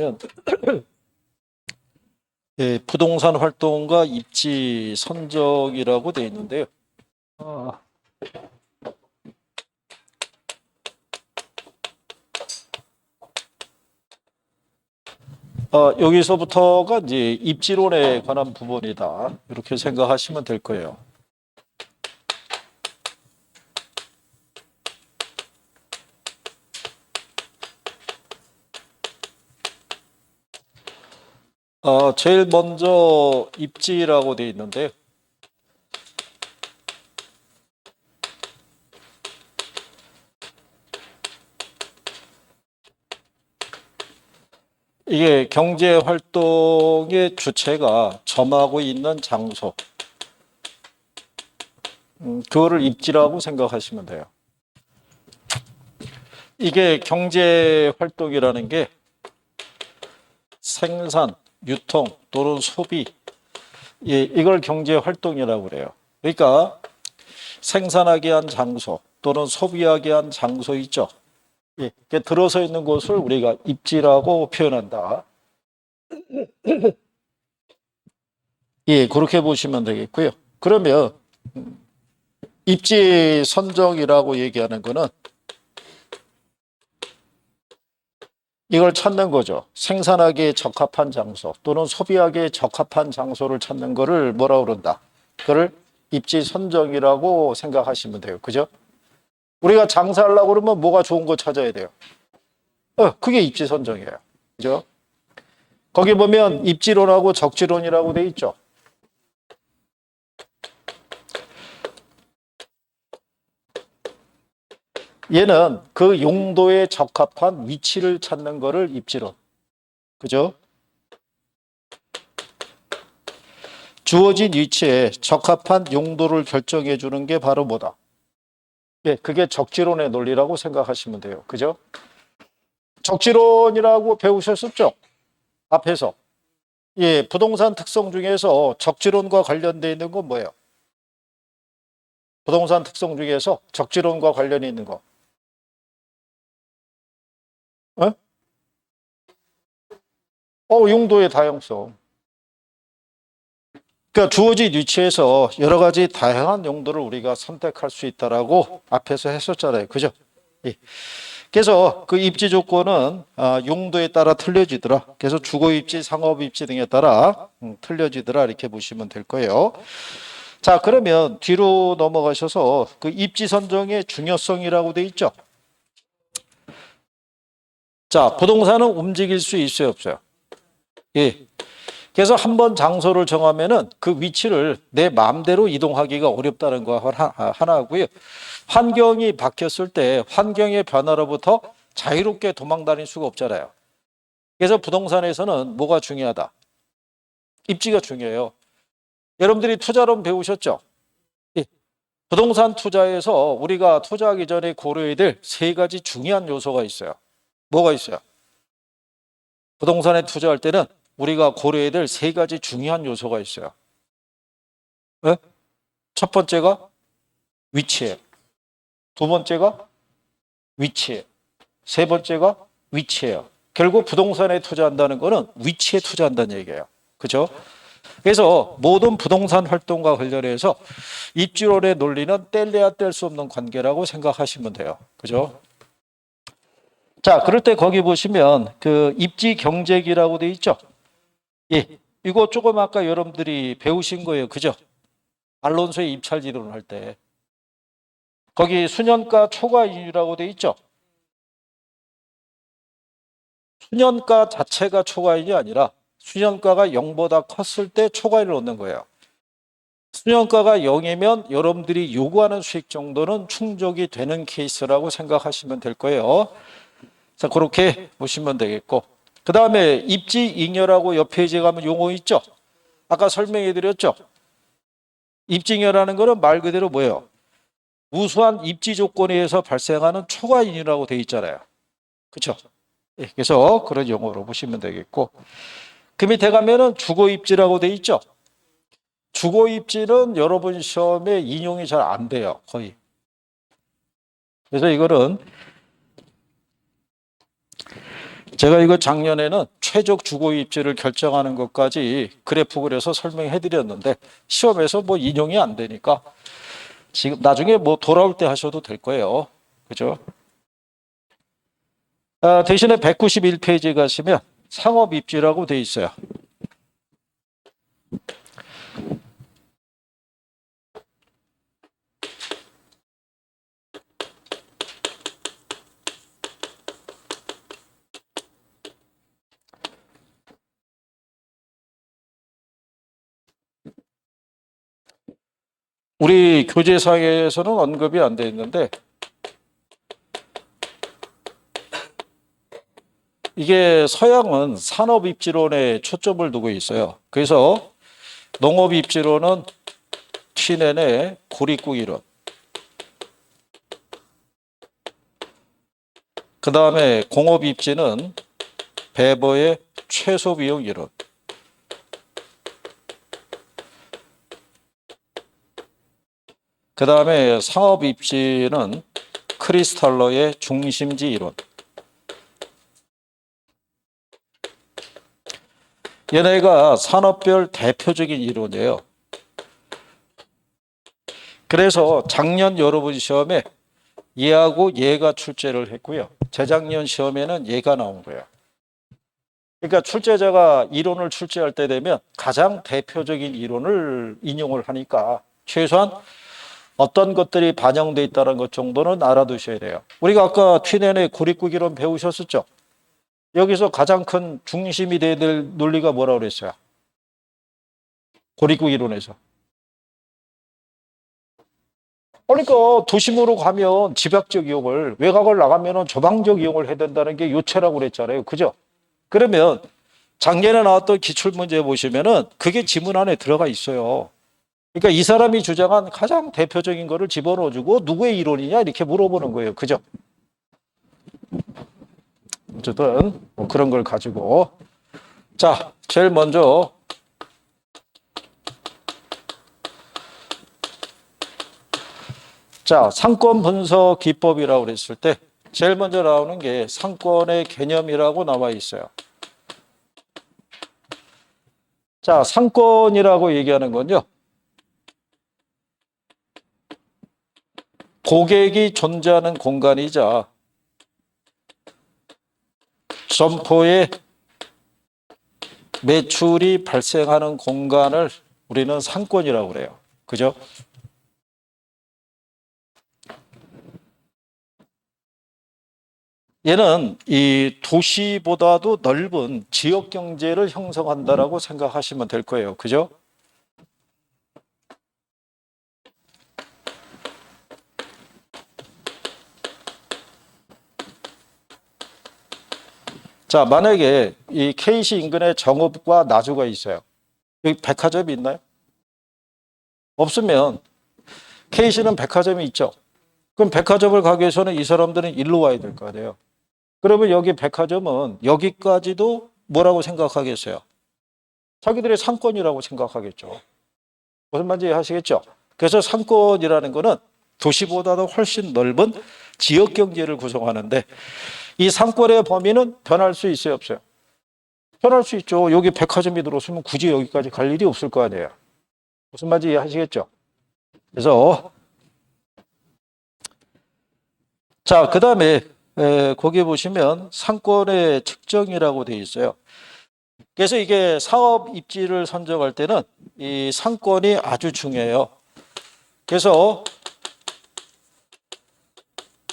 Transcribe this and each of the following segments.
보시면 예, 부동산 활동과 입지 선정이라고 되어 있는데요. 여기서부터가 이제 입지론에 관한 부분이다. 이렇게 생각하시면 될 거예요. 제일 먼저 입지라고 되어 있는데 이게 경제 활동의 주체가 점하고 있는 장소, 그거를 입지라고 생각하시면 돼요. 이게 경제 활동이라는 게 생산, 유통 또는 소비, 예, 이걸 경제 활동이라고 그래요. 그러니까 생산하게 한 장소 또는 소비하게 한 장소 있죠. 예, 들어서 있는 곳을 우리가 입지라고 표현한다. 예, 그렇게 보시면 되겠고요. 그러면 입지 선정이라고 얘기하는 거는 이걸 찾는 거죠. 생산하기에 적합한 장소 또는 소비하기에 적합한 장소를 찾는 거를 뭐라고 그런다? 그걸 입지 선정이라고 생각하시면 돼요. 그죠? 우리가 장사하려고 그러면 뭐가 좋은 거 찾아야 돼요. 그게 입지 선정이에요. 그죠? 거기 보면 입지론하고 적지론이라고 돼 있죠. 얘는 그 용도에 적합한 위치를 찾는 거를 입지론. 그죠? 주어진 위치에 적합한 용도를 결정해 주는 게 바로 뭐다? 예, 그게 적지론의 논리라고 생각하시면 돼요. 그죠? 적지론이라고 배우셨었죠? 앞에서. 예, 부동산 특성 중에서 적지론과 관련되어 있는 건 뭐예요? 부동산 특성 중에서 적지론과 관련이 있는 거. 용도의 다양성. 그러니까 주어진 위치에서 여러 가지 다양한 용도를 우리가 선택할 수 있다라고 앞에서 했었잖아요. 그죠? 예. 그래서 그 입지 조건은 용도에 따라 틀려지더라. 그래서 주거 입지, 상업 입지 등에 따라 틀려지더라. 이렇게 보시면 될 거예요. 자, 그러면 뒤로 넘어가셔서 그 입지 선정의 중요성이라고 돼 있죠. 자, 부동산은 움직일 수 있어요, 없어요? 예. 그래서 한번 장소를 정하면은 그 위치를 내 마음대로 이동하기가 어렵다는 거 하나고요. 환경이 바뀌었을 때 환경의 변화로부터 자유롭게 도망 다닐 수가 없잖아요. 그래서 부동산에서는 뭐가 중요하다? 입지가 중요해요. 여러분들이 투자론 배우셨죠? 예. 부동산 투자에서 우리가 투자하기 전에 고려해야 될 세 가지 중요한 요소가 있어요. 뭐가 있어요? 부동산에 투자할 때는 우리가 고려해야 될 세 가지 중요한 요소가 있어요. 네? 첫 번째가 위치예요. 두 번째가 위치예요. 세 번째가 위치예요. 결국 부동산에 투자한다는 거는 위치에 투자한다는 얘기예요. 그죠? 그래서 모든 부동산 활동과 관련해서 입지론의 논리는 뗄래야 뗄 수 없는 관계라고 생각하시면 돼요. 그죠? 자, 그럴 때 거기 보시면 그 입지 경제기라고 돼 있죠? 예. 이거 조금 아까 여러분들이 배우신 거예요. 그죠? 알론소의 입찰 지론을 할 때. 거기 수년가 초과이율이라고 돼 있죠? 수년가 자체가 초과이율이 아니라 수년가가 0보다 컸을 때 초과이율을 얻는 거예요. 수년가가 0이면 여러분들이 요구하는 수익 정도는 충족이 되는 케이스라고 생각하시면 될 거예요. 자, 그렇게 보시면 되겠고. 그 다음에 입지잉여라고 옆 페이지에 가면 용어 있죠? 아까 설명해 드렸죠? 입지잉여라는 거는 말 그대로 뭐예요? 우수한 입지 조건에 의해서 발생하는 초과이익이라고 되어 있잖아요. 그렇죠? 예, 그래서 그런 용어로 보시면 되겠고. 그 밑에 가면은 주거입지라고 되어 있죠? 주거입지는 여러분 시험에 인용이 잘 안 돼요. 거의. 그래서 이거는 제가 이거 작년에는 최적 주거 입지를 결정하는 것까지 그래프 그려서 설명해 드렸는데 시험에서 뭐 인용이 안 되니까 지금 나중에 뭐 돌아올 때 하셔도 될 거예요. 그죠? 대신에 191페이지 가시면 상업 입지라고 돼 있어요. 우리 교재상에서는 언급이 안 돼 있는데 이게 서양은 산업 입지론에 초점을 두고 있어요. 그래서 농업 입지론은 튀넨의 고립국 이론, 그 다음에 공업 입지는 베버의 최소 비용 이론, 그 다음에 상업 입지는 크리스탈러의 중심지 이론. 얘네가 산업별 대표적인 이론이에요. 그래서 작년 여러분 시험에 얘하고 얘가 출제를 했고요. 재작년 시험에는 얘가 나온 거예요. 그러니까 출제자가 이론을 출제할 때 되면 가장 대표적인 이론을 인용을 하니까 최소한 어떤 것들이 반영돼 있다는 것 정도는 알아두셔야 돼요. 우리가 아까 튀넨의 고립국 이론 배우셨었죠? 여기서 가장 큰 중심이 돼야 될 논리가 뭐라고 그랬어요? 고립국 이론에서. 그러니까 도심으로 가면 집약적 이용을, 외곽을 나가면 조방적 이용을 해야 된다는 게 요체라고 그랬잖아요. 그죠? 그러면 작년에 나왔던 기출문제 보시면은 그게 지문 안에 들어가 있어요. 그러니까 이 사람이 주장한 가장 대표적인 거를 집어넣어주고 누구의 이론이냐 이렇게 물어보는 거예요. 그죠? 어쨌든 뭐 그런 걸 가지고 자, 제일 먼저 자, 상권 분석 기법이라고 그랬을 때 제일 먼저 나오는 게 상권의 개념이라고 나와 있어요. 자, 상권이라고 얘기하는 건요. 고객이 존재하는 공간이자 점포의 매출이 발생하는 공간을 우리는 상권이라고 그래요. 그죠? 얘는 이 도시보다도 넓은 지역 경제를 형성한다라고 생각하시면 될 거예요. 그죠? 자, 만약에 이 K시 인근에 정읍과 나주가 있어요. 여기 백화점이 있나요? 없으면 K시는 백화점이 있죠. 그럼 백화점을 가기 위해서는 이 사람들은 일로 와야 될 거 아니에요. 그러면 여기 백화점은 여기까지도 뭐라고 생각하겠어요? 자기들의 상권이라고 생각하겠죠. 무슨 말인지 아시겠죠? 그래서 상권이라는 거는 도시보다도 훨씬 넓은 지역 경제를 구성하는데 이 상권의 범위는 변할 수 있어요, 없어요? 변할 수 있죠. 여기 백화점이 들어오면 굳이 여기까지 갈 일이 없을 거 아니에요. 무슨 말인지 이해하시겠죠? 그래서 자, 그 다음에 거기 보시면 상권의 측정이라고 되어 있어요. 그래서 이게 사업 입지를 선정할 때는 이 상권이 아주 중요해요. 그래서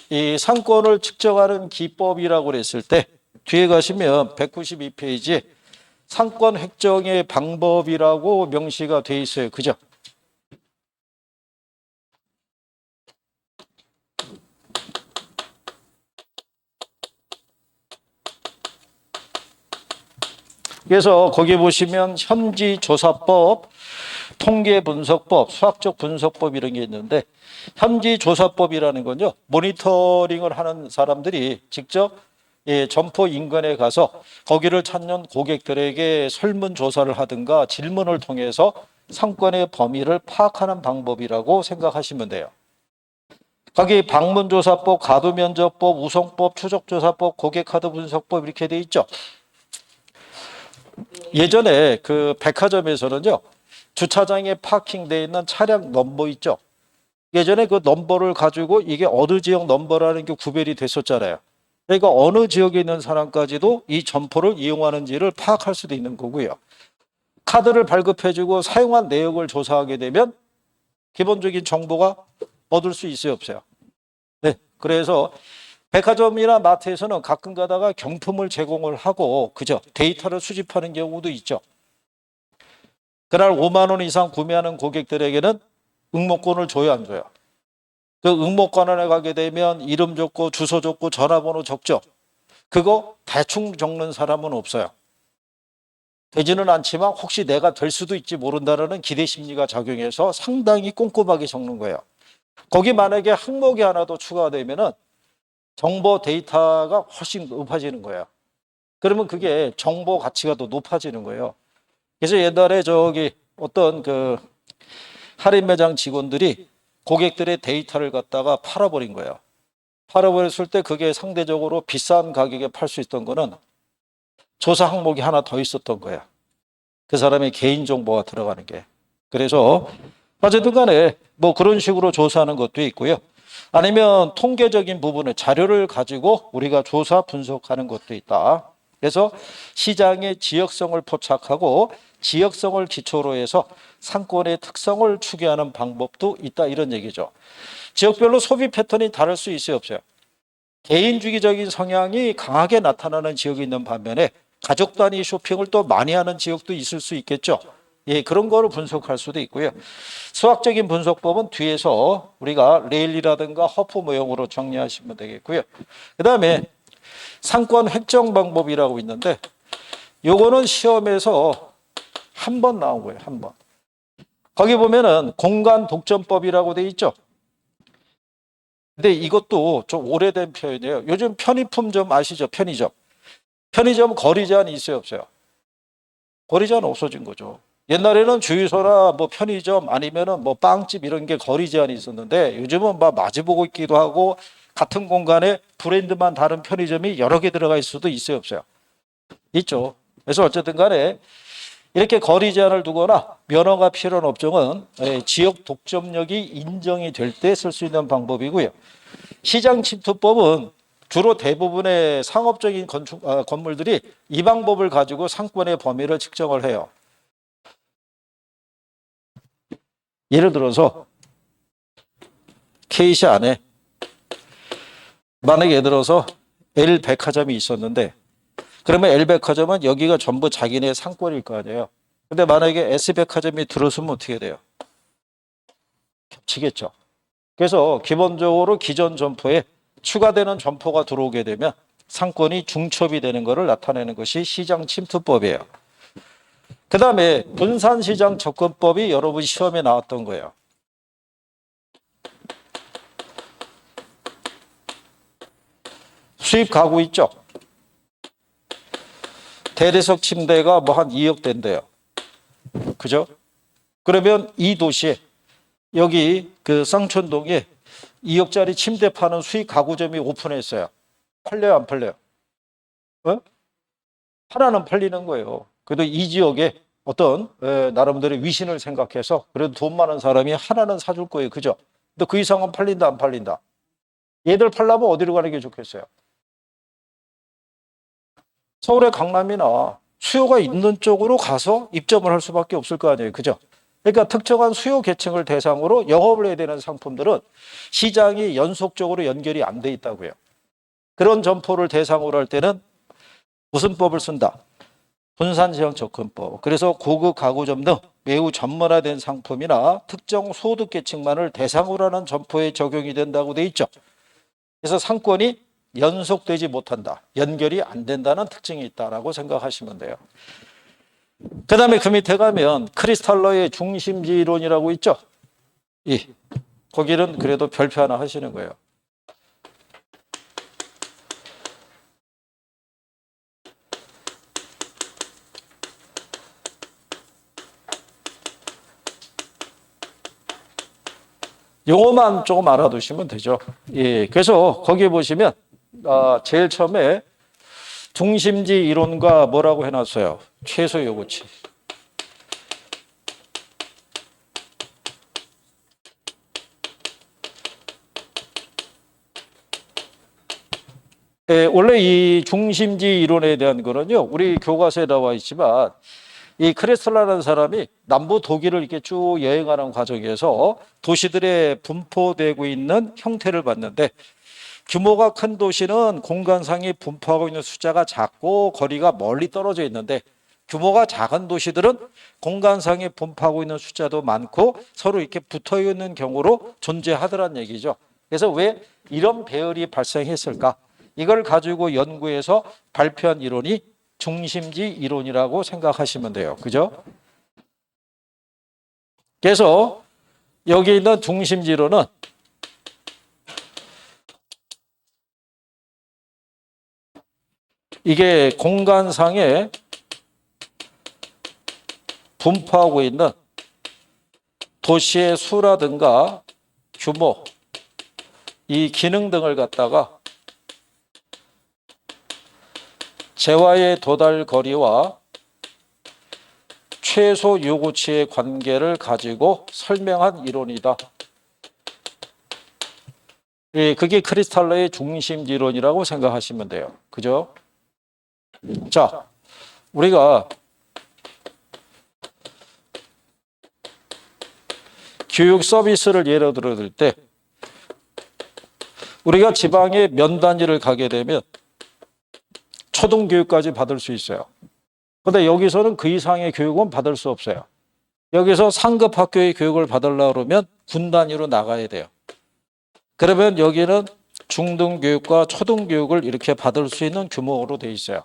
이 상권을 측정하는 기법이라고 그랬을 때 뒤에 가시면 192페이지에 상권 획정의 방법이라고 명시가 돼 있어요. 그죠? 그래서 거기 보시면 현지조사법, 통계분석법, 수학적 분석법 이런 게 있는데 현지조사법이라는 건요. 모니터링을 하는 사람들이 직접 점포 인근에 가서 거기를 찾는 고객들에게 설문조사를 하든가 질문을 통해서 상권의 범위를 파악하는 방법이라고 생각하시면 돼요. 거기 방문조사법, 가도면접법, 우송법, 추적조사법, 고객카드 분석법 이렇게 돼 있죠. 예전에 그 백화점에서는요, 주차장에 파킹되어 있는 차량 넘버 있죠. 예전에 그 넘버를 가지고 이게 어느 지역 넘버라는 게 구별이 됐었잖아요. 그러니까 어느 지역에 있는 사람까지도 이 점포를 이용하는지를 파악할 수도 있는 거고요. 카드를 발급해주고 사용한 내역을 조사하게 되면 기본적인 정보가 얻을 수 있어요, 없어요? 네. 그래서 백화점이나 마트에서는 가끔 가다가 경품을 제공을 하고, 그죠? 데이터를 수집하는 경우도 있죠. 그날 5만 원 이상 구매하는 고객들에게는 응모권을 줘요, 안 줘요? 그 응모권에 가게 되면 이름 적고 주소 적고 전화번호 적죠. 그거 대충 적는 사람은 없어요. 되지는 않지만 혹시 내가 될 수도 있지 모른다라는 기대 심리가 작용해서 상당히 꼼꼼하게 적는 거예요. 거기 만약에 항목이 하나 더 추가되면은 정보 데이터가 훨씬 높아지는 거예요. 그러면 그게 정보 가치가 더 높아지는 거예요. 그래서 옛날에 저기 어떤 그 할인 매장 직원들이 고객들의 데이터를 갖다가 팔아버린 거예요. 팔아버렸을 때 그게 상대적으로 비싼 가격에 팔 수 있던 거는 조사 항목이 하나 더 있었던 거예요. 그 사람의 개인정보가 들어가는 게. 그래서 어쨌든 간에 뭐 그런 식으로 조사하는 것도 있고요. 아니면 통계적인 부분을 자료를 가지고 우리가 조사 분석하는 것도 있다. 그래서 시장의 지역성을 포착하고 지역성을 기초로 해서 상권의 특성을 추계하는 방법도 있다, 이런 얘기죠. 지역별로 소비 패턴이 다를 수 있어요, 없어요? 개인주의적인 성향이 강하게 나타나는 지역이 있는 반면에 가족 단위 쇼핑을 또 많이 하는 지역도 있을 수 있겠죠. 예, 그런 거를 분석할 수도 있고요. 수학적인 분석법은 뒤에서 우리가 레일이라든가 허프 모형으로 정리하시면 되겠고요. 그 다음에 상권 획정 방법이라고 있는데, 요거는 시험에서 한 번 나온 거예요, 한 번. 거기 보면은 공간 독점법이라고 돼 있죠. 근데 이것도 좀 오래된 표현이에요. 요즘 편의품점 아시죠? 편의점. 편의점 거리 제한이 있어요, 없어요? 거리 제한 없어진 거죠. 옛날에는 주유소나 뭐 편의점 아니면은 뭐 빵집 이런 게 거리 제한이 있었는데, 요즘은 막 마주보고 있기도 하고 같은 공간에 브랜드만 다른 편의점이 여러 개 들어가 있을 수도 있어요, 없어요? 있죠. 그래서 어쨌든 간에 이렇게 거리 제한을 두거나 면허가 필요한 업종은 지역 독점력이 인정이 될 때 쓸 수 있는 방법이고요. 시장 침투법은 주로 대부분의 상업적인 건물들이 이 방법을 가지고 상권의 범위를 측정을 해요. 예를 들어서 K시 안에 만약에 예를 들어서 L백화점이 있었는데, 그러면 L백화점은 여기가 전부 자기네 상권일 거 아니에요. 근데 만약에 S백화점이 들어서면 어떻게 돼요? 겹치겠죠. 그래서 기본적으로 기존 점포에 추가되는 점포가 들어오게 되면 상권이 중첩이 되는 것을 나타내는 것이 시장 침투법이에요. 그 다음에 분산시장 접근법이 여러분 시험에 나왔던 거예요. 수입 가구 있죠? 대리석 침대가 뭐 한 2억 된대요. 그죠? 그러면 이 도시에 여기 그 쌍촌동에 2억짜리 침대 파는 수입 가구점이 오픈했어요. 팔려요, 안 팔려요? 어? 하나는 팔리는 거예요. 그래도 이 지역에 어떤 나름대로 위신을 생각해서 그래도 돈 많은 사람이 하나는 사줄 거예요. 그죠? 근데 그 이상은 팔린다, 안 팔린다? 얘들 팔려면 어디로 가는 게 좋겠어요? 서울의 강남이나 수요가 있는 쪽으로 가서 입점을 할 수밖에 없을 거 아니에요. 그죠? 그러니까 특정한 수요 계층을 대상으로 영업을 해야 되는 상품들은 시장이 연속적으로 연결이 안 돼 있다고요. 그런 점포를 대상으로 할 때는 무슨 법을 쓴다? 분산시장 접근법. 그래서 고급 가구점 등 매우 전문화된 상품이나 특정 소득 계층만을 대상으로 하는 점포에 적용이 된다고 돼 있죠. 그래서 상권이 연속되지 못한다, 연결이 안 된다는 특징이 있다라고 생각하시면 돼요. 그 다음에 그 밑에 가면 크리스탈러의 중심지론이라고 있죠. 거기는 그래도 별표 하나 하시는 거예요. 용어만 조금 알아두시면 되죠. 예, 그래서 거기 보시면 제일 처음에 중심지 이론과 뭐라고 해놨어요? 최소 요구치. 예, 원래 이 중심지 이론에 대한 거는요, 우리 교과서에 나와 있지만 이 크레슬라라는 사람이 남부 독일을 이렇게 쭉 여행하는 과정에서 도시들의 분포되고 있는 형태를 봤는데, 규모가 큰 도시는 공간상에 분포하고 있는 숫자가 작고 거리가 멀리 떨어져 있는데, 규모가 작은 도시들은 공간상에 분포하고 있는 숫자도 많고 서로 이렇게 붙어 있는 경우로 존재하더란 얘기죠. 그래서 왜 이런 배열이 발생했을까? 이걸 가지고 연구해서 발표한 이론이 중심지 이론이라고 생각하시면 돼요. 그죠? 그래서 여기 있는 중심지 이론은 이게 공간상에 분포하고 있는 도시의 수라든가 규모, 이 기능 등을 갖다가 재화의 도달 거리와 최소 요구치의 관계를 가지고 설명한 이론이다. 예, 그게 크리스탈러의 중심지론이라고 생각하시면 돼요. 그죠? 자, 우리가 교육 서비스를 예로 들어들 때 우리가 지방에 면 단지를 가게 되면 초등교육까지 받을 수 있어요. 그런데 여기서는 그 이상의 교육은 받을 수 없어요. 여기서 상급 학교의 교육을 받으려고 그러면 군 단위로 나가야 돼요. 그러면 여기는 중등교육과 초등교육을 이렇게 받을 수 있는 규모로 돼 있어요.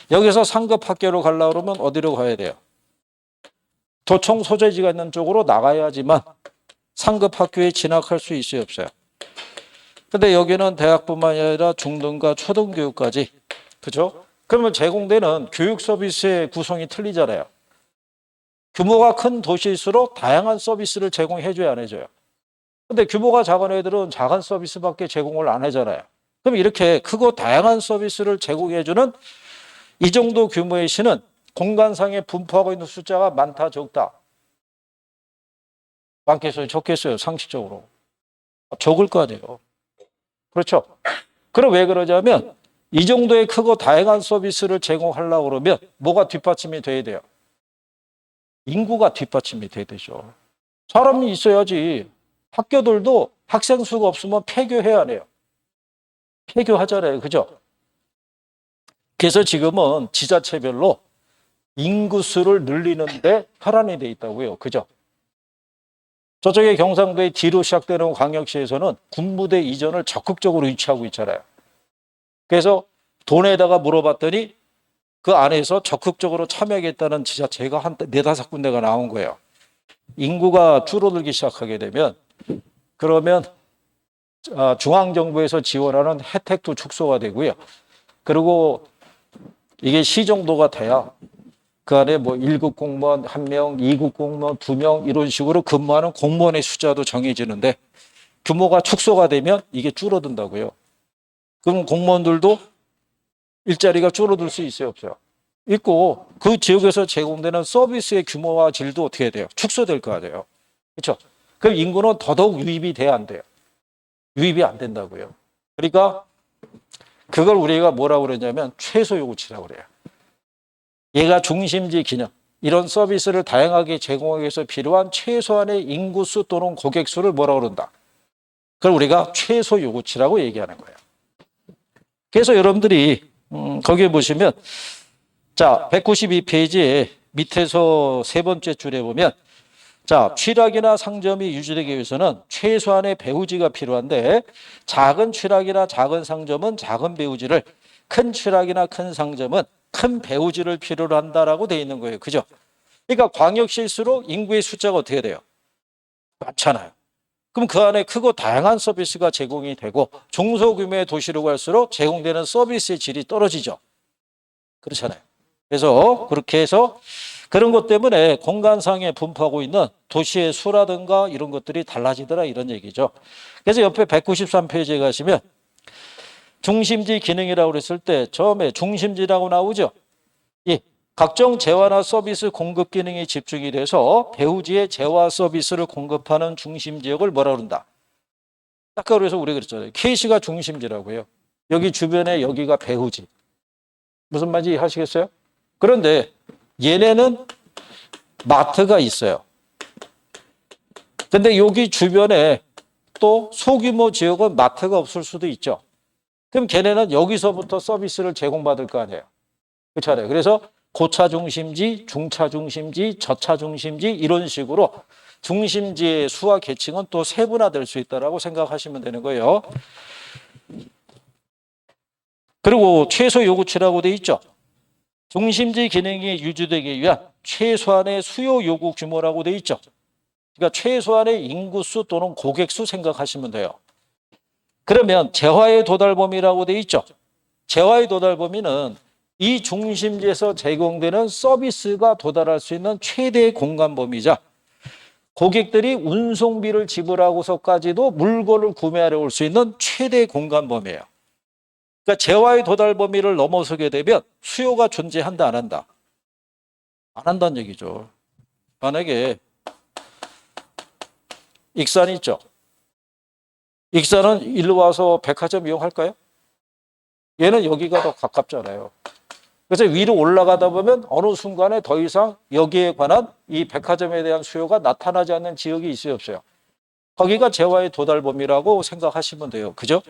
여기서 상급 학교로 가려고 그러면 어디로 가야 돼요? 도청 소재지가 있는 쪽으로 나가야지만 상급 학교에 진학할 수 있어요, 없어요? 근데 여기는 대학뿐만이 아니라 중등과 초등교육까지, 그죠? 그러면 제공되는 교육 서비스의 구성이 틀리잖아요. 규모가 큰 도시일수록 다양한 서비스를 제공해줘야 안 해줘요. 근데 규모가 작은 애들은 작은 서비스밖에 제공을 안 하잖아요. 그럼 이렇게 크고 다양한 서비스를 제공해주는 이 정도 규모의 시는 공간상에 분포하고 있는 숫자가 많다, 적다? 많겠어요, 적겠어요, 상식적으로? 적을 거 아니에요. 그렇죠? 그럼 왜 그러냐면 이 정도의 크고 다양한 서비스를 제공하려고 그러면 뭐가 뒷받침이 돼야 돼요? 인구가 뒷받침이 돼야 되죠. 사람이 있어야지. 학교들도 학생 수가 없으면 폐교해야 해요. 폐교하잖아요. 그죠? 그래서 지금은 지자체별로 인구수를 늘리는데 혈안이 돼 있다고요. 그죠? 저쪽에 경상도의 뒤로 시작되는 광역시에서는 군부대 이전을 적극적으로 유치하고 있잖아요. 그래서 돈에다가 물어봤더니 그 안에서 적극적으로 참여하겠다는 지자체가 한 4-5군데가 나온 거예요. 인구가 줄어들기 시작하게 되면 그러면 중앙정부에서 지원하는 혜택도 축소가 되고요. 그리고 이게 시 정도가 돼야 그 안에 뭐 1급 공무원 1명, 2급 공무원 2명 이런 식으로 근무하는 공무원의 숫자도 정해지는데 규모가 축소가 되면 이게 줄어든다고요. 그럼 공무원들도 일자리가 줄어들 수 있어요, 없어요? 있고 그 지역에서 제공되는 서비스의 규모와 질도 어떻게 돼요? 축소될 거 아니에요. 그렇죠? 그럼 인구는 더더욱 유입이 돼야 안 돼요. 유입이 안 된다고요. 그러니까 그걸 우리가 뭐라고 그러냐면 최소 요구치라고 그래요. 얘가 중심지 기능, 이런 서비스를 다양하게 제공하기 위해서 필요한 최소한의 인구수 또는 고객수를 뭐라고 그런다? 그걸 우리가 최소 요구치라고 얘기하는 거예요. 그래서 여러분들이 거기에 보시면 자 192페이지에 밑에서 세 번째 줄에 보면 자 취락이나 상점이 유지되기 위해서는 최소한의 배우지가 필요한데 작은 취락이나 작은 상점은 작은 배우지를, 큰 취락이나 큰 상점은 큰 배우지를 필요로 한다라고 되어 있는 거예요. 그죠? 그러니까 광역시일수록 인구의 숫자가 어떻게 돼요? 많잖아요. 그럼 그 안에 크고 다양한 서비스가 제공이 되고 중소규모의 도시로 갈수록 제공되는 서비스의 질이 떨어지죠. 그렇잖아요. 그래서 그렇게 해서 그런 것 때문에 공간상에 분포하고 있는 도시의 수라든가 이런 것들이 달라지더라 이런 얘기죠. 그래서 옆에 193페이지에 가시면 중심지 기능이라고 그랬을 때 처음에 중심지라고 나오죠. 이 각종 재화나 서비스 공급 기능이 집중이 돼서 배후지에 재화 서비스를 공급하는 중심지역을 뭐라 그런다? 아까 그래서 우리가 그랬잖아요. K시가 중심지라고요. 여기 주변에 여기가 배후지. 무슨 말인지 이해하시겠어요? 그런데 얘네는 마트가 있어요. 근데 여기 주변에 또 소규모 지역은 마트가 없을 수도 있죠. 그럼 걔네는 여기서부터 서비스를 제공받을 거 아니에요. 그렇잖아요. 그래서 고차 중심지, 중차 중심지, 저차 중심지 이런 식으로 중심지의 수와 계층은 또 세분화될 수 있다고 생각하시면 되는 거예요. 그리고 최소 요구치라고 돼 있죠. 중심지 기능이 유지되기 위한 최소한의 수요 요구 규모라고 돼 있죠. 그러니까 최소한의 인구수 또는 고객수 생각하시면 돼요. 그러면 재화의 도달 범위라고 돼 있죠. 재화의 도달 범위는 이 중심지에서 제공되는 서비스가 도달할 수 있는 최대 공간 범위자. 고객들이 운송비를 지불하고서까지도 물건을 구매하러 올 수 있는 최대 공간 범위예요. 그러니까 재화의 도달 범위를 넘어서게 되면 수요가 존재한다 안 한다? 안 한다는 얘기죠. 만약에 익산 있죠. 익산은 일로 와서 백화점 이용할까요? 얘는 여기가 더 가깝잖아요. 그래서 위로 올라가다 보면 어느 순간에 더 이상 여기에 관한 이 백화점에 대한 수요가 나타나지 않는 지역이 있어요, 없어요? 거기가 재화의 도달 범위라고 생각하시면 돼요. 그죠?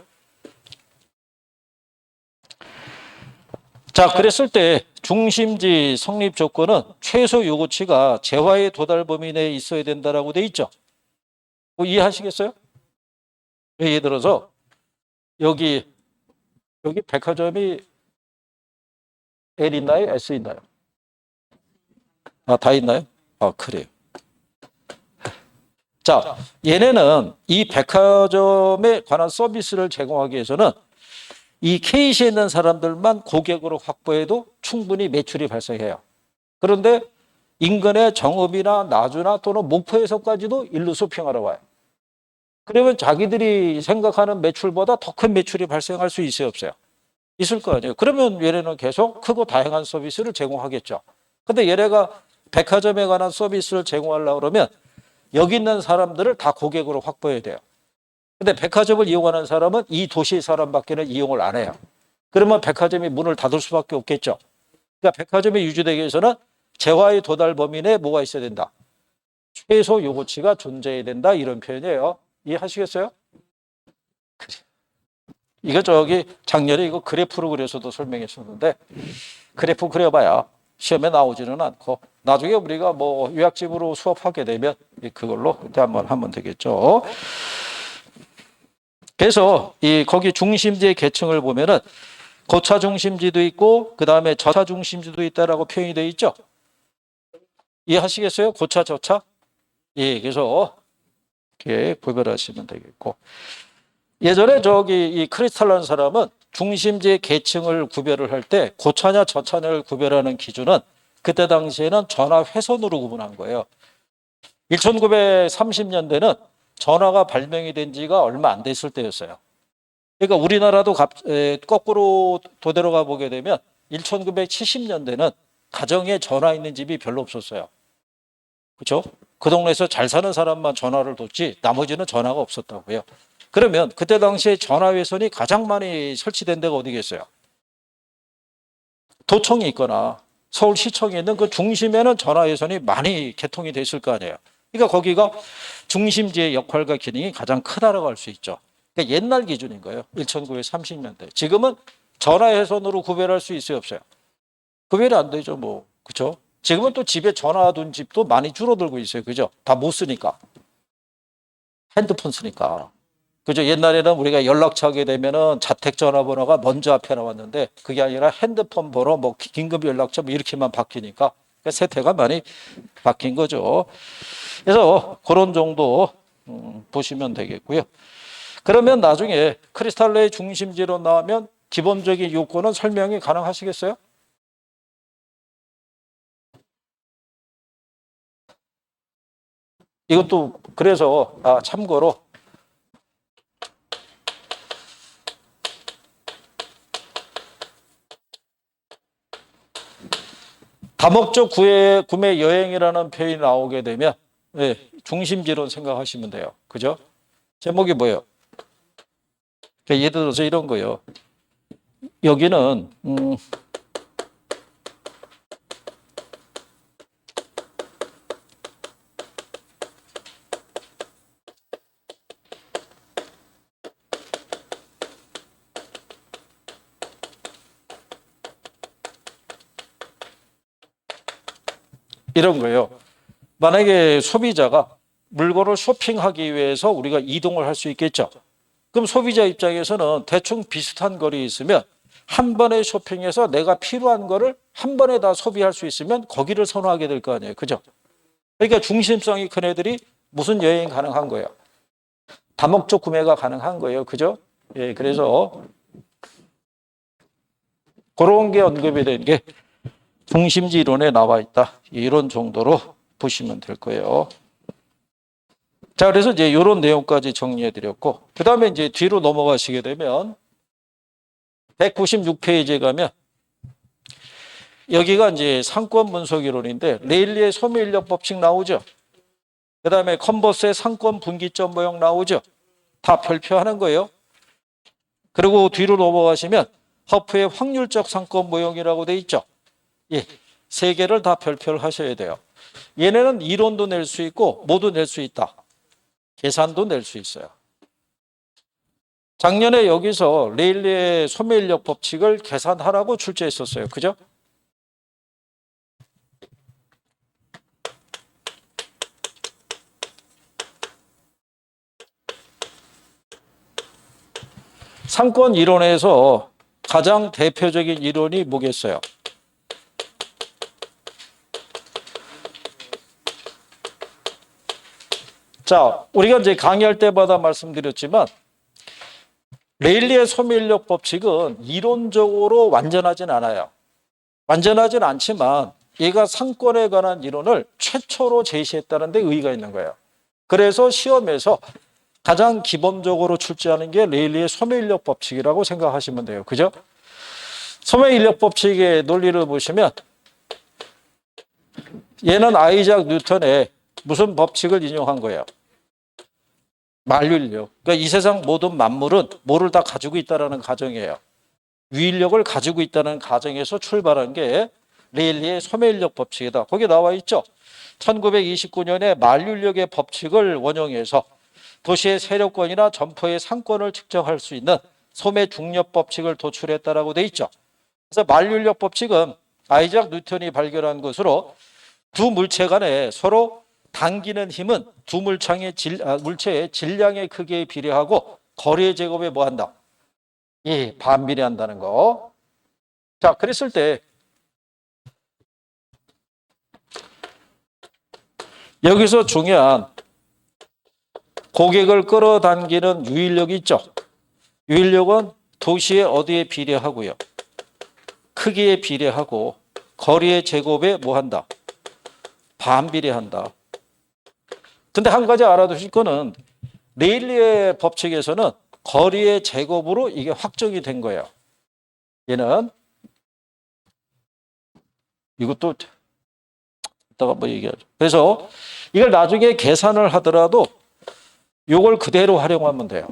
자, 그랬을 때 중심지 성립 조건은 최소 요구치가 재화의 도달 범위 내에 있어야 된다라고 돼 있죠. 뭐 이해하시겠어요? 예를 들어서 여기 백화점이 L 있나요? S 있나요? 아, 다 있나요? 아, 그래요. 자, 얘네는 이 백화점에 관한 서비스를 제공하기 위해서는 이 K시에 있는 사람들만 고객으로 확보해도 충분히 매출이 발생해요. 그런데 인근의 정읍이나 나주나 또는 목포에서까지도 일로 쇼핑하러 와요. 그러면 자기들이 생각하는 매출보다 더 큰 매출이 발생할 수 있어요, 없어요? 있을 거 아니에요. 그러면 얘네는 계속 크고 다양한 서비스를 제공하겠죠. 근데 얘네가 백화점에 관한 서비스를 제공하려고 그러면 여기 있는 사람들을 다 고객으로 확보해야 돼요. 근데 백화점을 이용하는 사람은 이 도시 사람밖에는 이용을 안 해요. 그러면 백화점이 문을 닫을 수밖에 없겠죠. 그러니까 백화점이 유지되기 위해서는 재화의 도달 범위 내에 뭐가 있어야 된다? 최소 요구치가 존재해야 된다. 이런 표현이에요. 이해하시겠어요? 이거 작년에 이거 그래프로 그려서도 설명했었는데 그래프 그려봐야 시험에 나오지는 않고 나중에 우리가 뭐 요약집으로 수업하게 되면 그걸로 그때 한번 하면 되겠죠. 그래서 거기 중심지의 계층을 보면은 고차 중심지도 있고 그 다음에 저차 중심지도 있다라고 표현이 되어 있죠. 이해하시겠어요? 고차 저차? 예, 그래서 이렇게 구별하시면 되겠고. 예전에 이 크리스탈라는 사람은 중심지의 계층을 구별을 할 때 고차냐 저차냐를 구별하는 기준은 그때 당시에는 전화 회선으로 구분한 거예요. 1930년대는 전화가 발명이 된 지가 얼마 안 됐을 때였어요. 그러니까 우리나라도 거꾸로 되돌아가 보게 되면 1970년대는 가정에 전화 있는 집이 별로 없었어요. 그렇죠? 그 동네에서 잘 사는 사람만 전화를 뒀지 나머지는 전화가 없었다고요. 그러면 그때 당시에 전화회선이 가장 많이 설치된 데가 어디겠어요? 도청이 있거나 서울시청에 있는 그 중심에는 전화회선이 많이 개통이 됐을 거 아니에요. 그러니까 거기가 중심지의 역할과 기능이 가장 크다라고 할 수 있죠. 그러니까 옛날 기준인 거예요. 1930년대. 지금은 전화회선으로 구별할 수 있어요, 없어요? 구별이 안 되죠, 뭐. 그렇죠? 지금은 또 집에 전화 둔 집도 많이 줄어들고 있어요. 그죠? 다 못 쓰니까. 핸드폰 쓰니까. 그죠? 옛날에는 우리가 연락처 하게 되면은 자택 전화번호가 먼저 앞에 나왔는데 그게 아니라 핸드폰 번호, 뭐 긴급 연락처 뭐 이렇게만 바뀌니까 세태가 많이 바뀐 거죠. 그래서 그런 정도 보시면 되겠고요. 그러면 나중에 크리스탈레의 중심지로 나오면 기본적인 요건은 설명이 가능하시겠어요? 이것도 그래서 참고로 다목적 구매 여행이라는 표현이 나오게 되면 중심지론 생각하시면 돼요. 그죠? 제목이 뭐예요? 예를 들어서 이런 거예요. 여기는 이런 거예요. 만약에 소비자가 물건을 쇼핑하기 위해서 우리가 이동을 할 수 있겠죠. 그럼 소비자 입장에서는 대충 비슷한 거리에 있으면 한 번에 쇼핑해서 내가 필요한 거를 한 번에 다 소비할 수 있으면 거기를 선호하게 될 거 아니에요. 그죠? 그러니까 중심성이 큰 애들이 무슨 여행 가능한 거예요? 다목적 구매가 가능한 거예요. 그죠? 예, 그래서 그런 게 언급이 된 게 중심지 이론에 나와 있다. 이런 정도로 보시면 될 거예요. 자, 그래서 이제 이런 내용까지 정리해 드렸고, 그 다음에 이제 뒤로 넘어가시게 되면 196페이지에 가면 여기가 이제 상권 분석 이론인데 레일리의 소매 인력 법칙 나오죠. 그 다음에 컨버스의 상권 분기점 모형 나오죠. 다 별표하는 거예요. 그리고 뒤로 넘어가시면 허프의 확률적 상권 모형이라고 돼 있죠. 예, 세 개를 다 별표를 하셔야 돼요. 얘네는 이론도 낼 수 있고 모두 낼 수 있다. 계산도 낼 수 있어요. 작년에 여기서 레일리의 소매 인력 법칙을 계산하라고 출제했었어요. 그죠? 상권 이론에서 가장 대표적인 이론이 뭐겠어요? 자, 우리가 이제 강의할 때마다 말씀드렸지만 레일리의 소매 인력 법칙은 이론적으로 완전하진 않아요. 완전하진 않지만 얘가 상권에 관한 이론을 최초로 제시했다는 데 의의가 있는 거예요. 그래서 시험에서 가장 기본적으로 출제하는 게 레일리의 소매 인력 법칙이라고 생각하시면 돼요. 그죠? 소매 인력 법칙의 논리를 보시면 얘는 아이작 뉴턴의 무슨 법칙을 인용한 거예요? 만류인력. 그러니까 이 세상 모든 만물은 뭐를 다 가지고 있다는 가정이에요. 유인력을 가지고 있다는 가정에서 출발한 게 레일리의 소매인력 법칙이다. 거기 나와 있죠. 1929년에 만류인력의 법칙을 원용해서 도시의 세력권이나 점포의 상권을 측정할 수 있는 소매 중력 법칙을 도출했다라고 돼 있죠. 그래서 만류인력 법칙은 아이작 뉴턴이 발견한 것으로 두 물체 간에 서로 당기는 힘은 두 물체의 질량의 크기에 비례하고 거리의 제곱에 뭐한다? 예, 반비례한다는 거. 자, 그랬을 때 여기서 중요한 고객을 끌어당기는 유인력이 있죠. 유인력은 도시의 어디에 비례하고요. 크기에 비례하고 거리의 제곱에 뭐한다? 반비례한다. 근데 한 가지 알아두실 거는 레일리의 법칙에서는 거리의 제곱으로 이게 확정이 된 거예요. 얘는 이것도 이따가 뭐 얘기하죠. 그래서 이걸 나중에 계산을 하더라도 이걸 그대로 활용하면 돼요.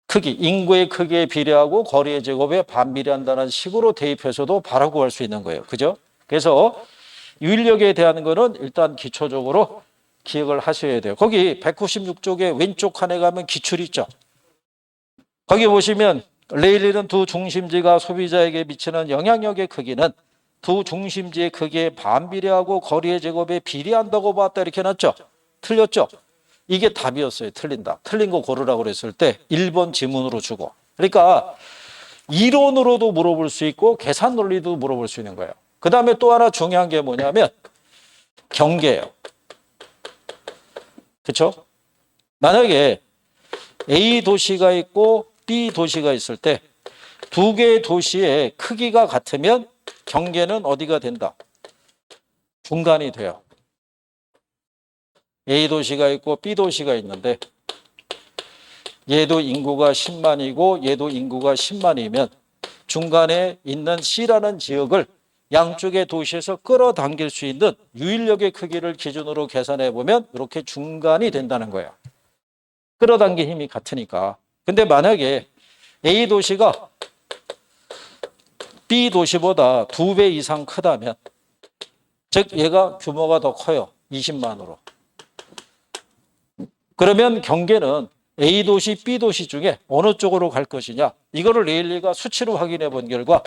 크기, 인구의 크기에 비례하고 거리의 제곱에 반비례한다는 식으로 대입해서도 바로 구할 수 있는 거예요. 그죠? 그래서 유인력에 대한 거는 일단 기초적으로 기억을 하셔야 돼요. 거기 196쪽에 왼쪽 칸에 가면 기출 있죠. 거기 보시면 레일리는 두 중심지가 소비자에게 미치는 영향력의 크기는 두 중심지의 크기에 반비례하고 거리의 제곱에 비례한다고 봤다 이렇게 해놨죠. 틀렸죠. 이게 답이었어요. 틀린다. 틀린 거 고르라고 그랬을 때 1번 지문으로 주고. 그러니까 이론으로도 물어볼 수 있고 계산 논리도 물어볼 수 있는 거예요. 그 다음에 또 하나 중요한 게 뭐냐면 경계예요. 그렇죠? 만약에 A 도시가 있고 B 도시가 있을 때 두 개의 도시의 크기가 같으면 경계는 어디가 된다? 중간이 돼요. A 도시가 있고 B 도시가 있는데 얘도 인구가 10만이고 얘도 인구가 10만이면 중간에 있는 C라는 지역을 양쪽의 도시에서 끌어당길 수 있는 유인력의 크기를 기준으로 계산해 보면 이렇게 중간이 된다는 거예요. 끌어당긴 힘이 같으니까. 근데 만약에 A 도시가 B 도시보다 2배 이상 크다면, 즉 얘가 규모가 더 커요. 20만으로. 그러면 경계는 A 도시, B 도시 중에 어느 쪽으로 갈 것이냐. 이거를 레일리가 수치로 확인해 본 결과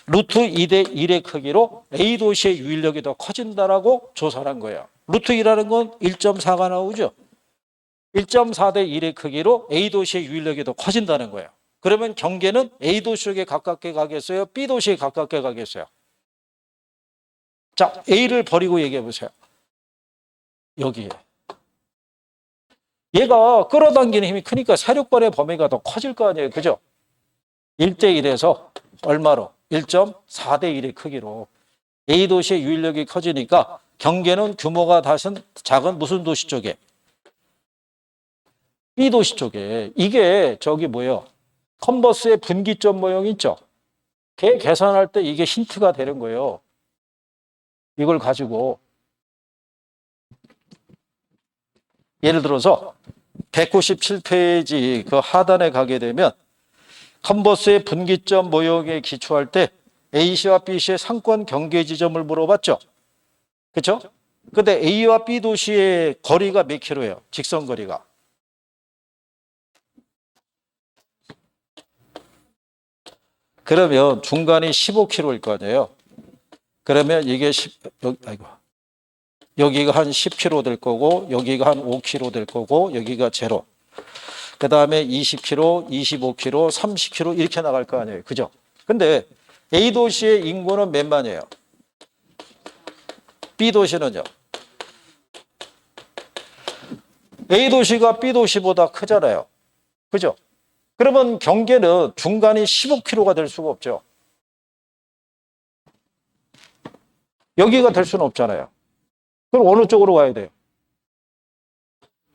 루트 2대 1의 크기로 A 도시의 유인력이 더 커진다라고 조사를 한 거예요. 루트 2라는 건 1.4가 나오죠. 1.4대 1의 크기로 A 도시의 유인력이 더 커진다는 거예요. 그러면 경계는 A 도시에 가깝게 가겠어요? B 도시에 가깝게 가겠어요? 자, A를 버리고 얘기해 보세요. 여기에. 얘가 끌어당기는 힘이 크니까 세력발의 범위가 더 커질 거 아니에요. 그죠? 1대 1에서 얼마로? 1.4대 1의 크기로. A 도시의 유인력이 커지니까 경계는 규모가 다신 작은 무슨 도시 쪽에? B 도시 쪽에. 이게 저기 뭐예요? 컨버스의 분기점 모형 있죠? 걔 계산할 때 이게 힌트가 되는 거예요. 이걸 가지고 예를 들어서 197페이지 그 하단에 가게 되면 컨버스의 분기점 모형에 기초할 때 A시와 B시의 상권 경계 지점을 물어봤죠. 그렇죠? 근데 A와 B 도시의 거리가 몇 킬로예요? 직선 거리가. 그러면 중간이 15km일 거 아니에요. 그러면 이게 여기가 한 10km 될 거고 여기가 한 5km 될 거고 여기가 제로. 그 다음에 20km, 25km, 30km 이렇게 나갈 거 아니에요. 그죠? 근데 A 도시의 인구는 몇만이에요? B 도시는요? A 도시가 B 도시보다 크잖아요. 그죠? 그러면 경계는 중간이 15km가 될 수가 없죠. 여기가 될 수는 없잖아요. 그럼 어느 쪽으로 가야 돼요?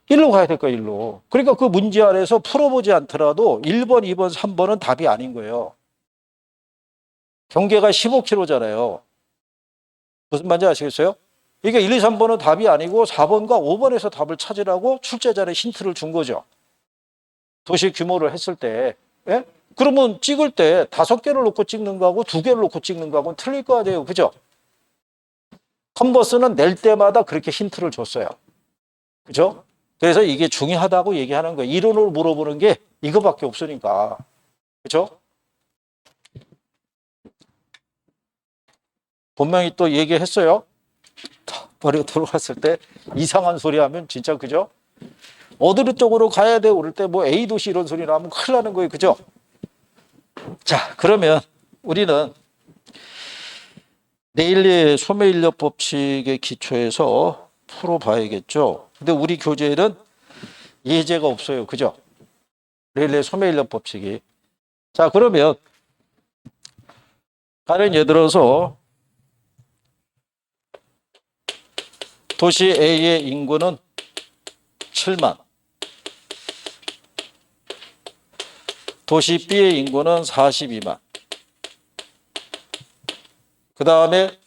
일로 가야 될 거예요, 일로. 그러니까 그 문제 안에서 풀어보지 않더라도 1번, 2번, 3번은 답이 아닌 거예요. 경계가 15km잖아요. 무슨 말인지 아시겠어요? 이게 1, 2, 3번은 답이 아니고 4번과 5번에서 답을 찾으라고 출제자의 힌트를 준 거죠. 도시 규모를 했을 때. 예? 그러면 찍을 때 5개를 놓고 찍는 거하고 2개를 놓고 찍는 거하고는 틀릴 거 아니에요. 그죠? 컨버스는 낼 때마다 그렇게 힌트를 줬어요. 그죠? 그래서 이게 중요하다고 얘기하는 거예요. 이론을 물어보는 게 이거밖에 없으니까. 그죠? 분명히 또 얘기했어요. 버리고 돌아갔을 때 이상한 소리 하면 진짜 그죠? 어느 쪽으로 가야 돼? 오를 때 뭐 A 도시 이런 소리 나면 큰일 나는 거예요. 그죠? 자, 그러면 우리는 레일리의 소매인력 법칙의 기초에서 풀어봐야겠죠. 근데 우리 교재에는 예제가 없어요. 그죠? 레일리의 소매인력 법칙이. 자, 그러면 다른 예를 들어서 도시 A의 인구는 7만. 도시 B의 인구는 42만. 그 다음에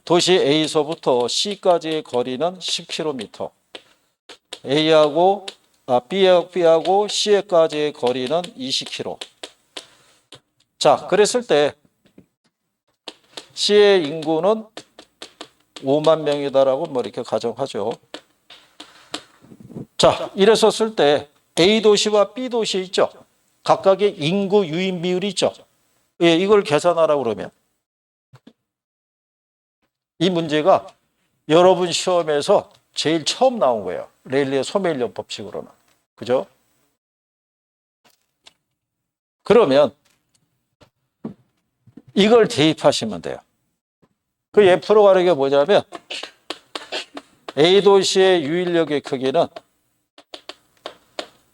도시 A서부터 C까지의 거리는 10km. B하고 C까지의 거리는 20km. 자, 그랬을 때 C의 인구는 5만 명이다라고 뭐 이렇게 가정하죠. 자, 이랬었을 때 A 도시와 B 도시 있죠. 각각의 인구 유인 비율이 있죠. 예, 이걸 계산하라고 그러면 이 문제가 여러분 시험에서 제일 처음 나온 거예요. 레일리의 소매인력 법칙으로는. 그죠? 그러면 이걸 대입하시면 돼요. 그 F로 가는 게 뭐냐면 A 도시의 유인력의 크기는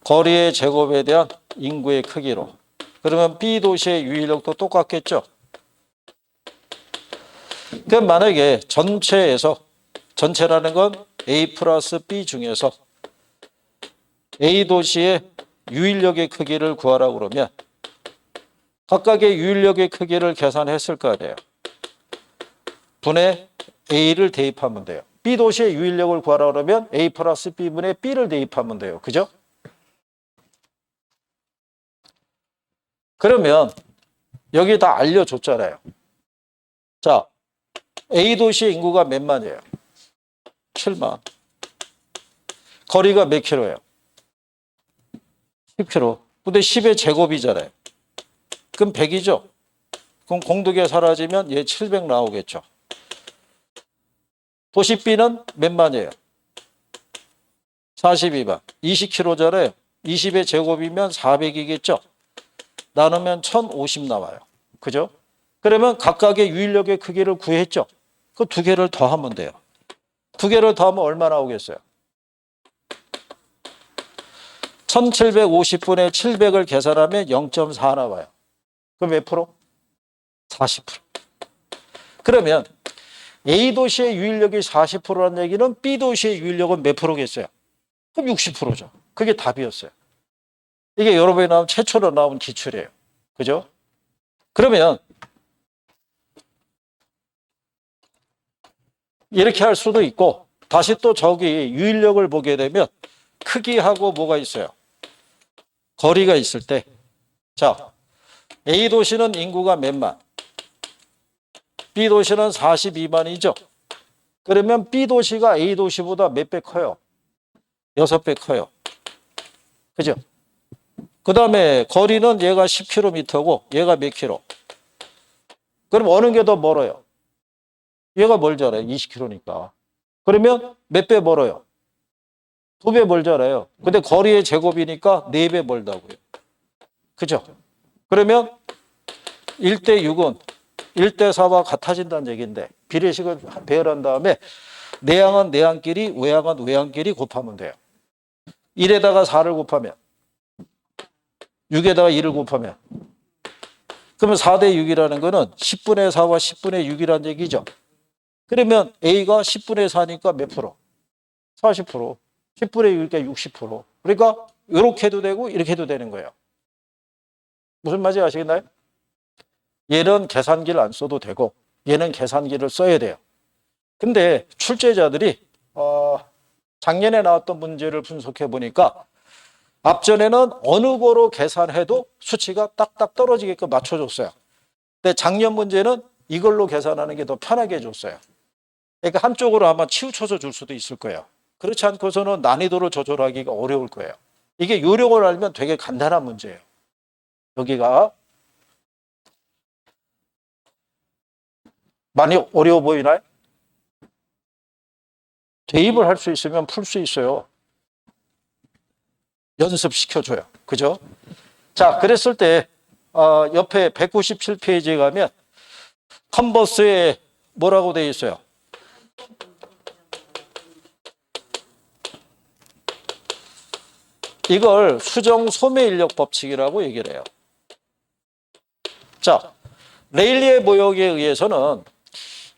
거리의 제곱에 대한 인구의 크기로. 그러면 B 도시의 유인력도 똑같겠죠. 그럼 만약에 전체라는 건 A 플러스 B 중에서 A 도시의 유인력의 크기를 구하라고 그러면 각각의 유인력의 크기를 계산했을 거 아니에요. 분의 A를 대입하면 돼요. B 도시의 유인력을 구하라고 그러면 A 플러스 B분의 B를 대입하면 돼요. 그죠? 그러면 여기 다 알려줬잖아요. 자, A 도시의 인구가 몇만이에요? 7만. 거리가 몇 킬로예요? 10킬로. 근데 10의 제곱이잖아요. 그럼 100이죠? 그럼 공두개 사라지면 얘 700 나오겠죠. 도시 B는 몇만이에요? 42만. 20킬로잖아요. 20의 제곱이면 400이겠죠? 나누면 1050 나와요. 그죠? 그러면 각각의 유인력의 크기를 구했죠? 그 두 개를 더하면 돼요. 두 개를 더하면 얼마 나오겠어요? 1750분의 700을 계산하면 0.4 나와요. 그럼 몇 프로? 40%. 그러면 A 도시의 유인력이 40%라는 얘기는 B 도시의 유인력은 몇 프로겠어요? 그럼 60%죠. 그게 답이었어요. 이게 여러 번에 나온 최초로 나온 기출이에요. 그죠? 그러면 이렇게 할 수도 있고 다시 또 저기 유인력을 보게 되면 크기하고 뭐가 있어요? 거리가 있을 때 자, A 도시는 인구가 몇만? B 도시는 42만이죠. 그러면 B 도시가 A 도시보다 몇 배 커요? 6배 커요. 그죠? 그 다음에 거리는 얘가 10km고 얘가 몇 킬로? 그럼 어느 게 더 멀어요? 얘가 멀잖아요. 20km니까. 그러면 몇 배 멀어요? 2배 멀잖아요. 근데 거리의 제곱이니까 4배 멀다고요. 그죠? 그러면 1대 6은 1대 4와 같아진다는 얘기인데 비례식을 배열한 다음에 내항은 내항끼리 외항은 외항끼리 곱하면 돼요. 1에다가 4를 곱하면 6에다가 2를 곱하면 그러면 4대 6이라는 거는 10분의 4와 10분의 6이라는 얘기죠. 그러면 A가 10분의 4니까 몇 프로? 40%. 10분의 6이니까 60%. 그러니까 이렇게 해도 되고 이렇게 해도 되는 거예요. 무슨 말인지 아시겠나요? 얘는 계산기를 안 써도 되고 얘는 계산기를 써야 돼요. 근데 출제자들이 작년에 나왔던 문제를 분석해 보니까 앞전에는 어느 거로 계산해도 수치가 딱딱 떨어지게끔 맞춰줬어요. 근데 작년 문제는 이걸로 계산하는 게 더 편하게 해줬어요. 그러니까 한쪽으로 아마 치우쳐서 줄 수도 있을 거예요. 그렇지 않고서는 난이도를 조절하기가 어려울 거예요. 이게 요령을 알면 되게 간단한 문제예요. 여기가 많이 어려워 보이나요? 대입을 할 수 있으면 풀 수 있어요. 연습시켜줘요. 그죠? 자, 그랬을 때 옆에 197페이지에 가면 컨버스에 뭐라고 되어 있어요? 이걸 수정 소매인력 법칙이라고 얘기를 해요. 자, 레일리의 모형에 의해서는